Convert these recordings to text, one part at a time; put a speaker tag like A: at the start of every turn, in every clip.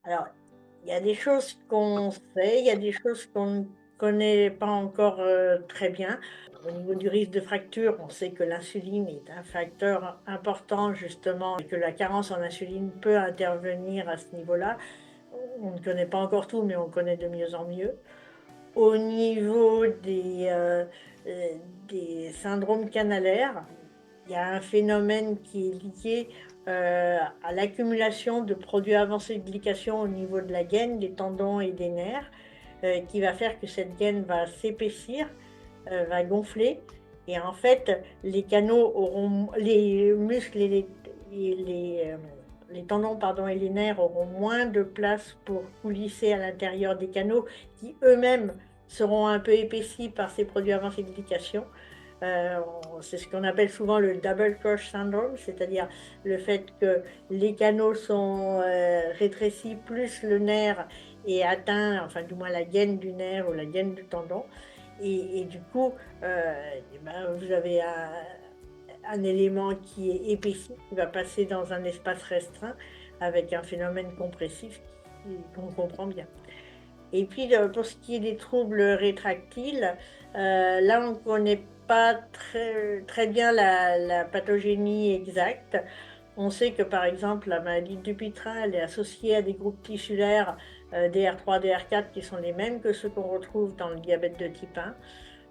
A: Alors, il y a des choses qu'on sait, il y a des choses qu'on ne connaît pas encore, très bien. Au niveau du risque de fracture, on sait que l'insuline est un facteur important justement et que la carence en insuline peut intervenir à ce niveau-là. On ne connaît pas encore tout, mais on connaît de mieux en mieux. Au niveau des syndromes canalaires, il y a un phénomène qui est lié, à l'accumulation de produits avancés de glycation au niveau de la gaine, des tendons et des nerfs, qui va faire que cette gaine va s'épaissir, va gonfler et en fait, les canaux auront les muscles les tendons, pardon, et les nerfs auront moins de place pour coulisser à l'intérieur des canaux qui eux-mêmes seront un peu épaissis par ces produits avancés de glycation. C'est ce qu'on appelle souvent le double crush syndrome, c'est-à-dire le fait que les canaux sont, rétrécis, plus le nerf est atteint, enfin du moins la gaine du nerf ou la gaine du tendon et du coup, et ben, vous avez un élément qui est épaissi, qui va passer dans un espace restreint avec un phénomène compressif qu'on comprend bien. Et puis, pour ce qui est des troubles rétractiles, là, on ne connaît pas très bien la pathogénie exacte. On sait que, par exemple, la maladie de Dupuytren, elle est associée à des groupes tissulaires, DR3, DR4 qui sont les mêmes que ceux qu'on retrouve dans le diabète de type 1.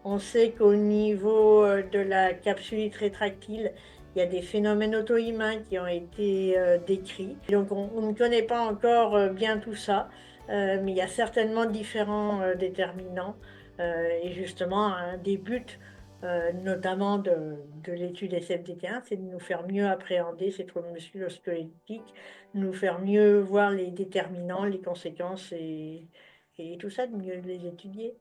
A: On sait qu'au niveau, de la capsulite rétractile, il y a des phénomènes auto-immuns qui ont été, décrits. Donc on ne connaît pas encore, bien tout ça, mais il y a certainement différents, déterminants, et justement un des buts, notamment de l'étude SFDT1, c'est de nous faire mieux appréhender ces troubles musculo-squelettiques, nous faire mieux voir les déterminants, les conséquences et tout ça, de mieux les étudier.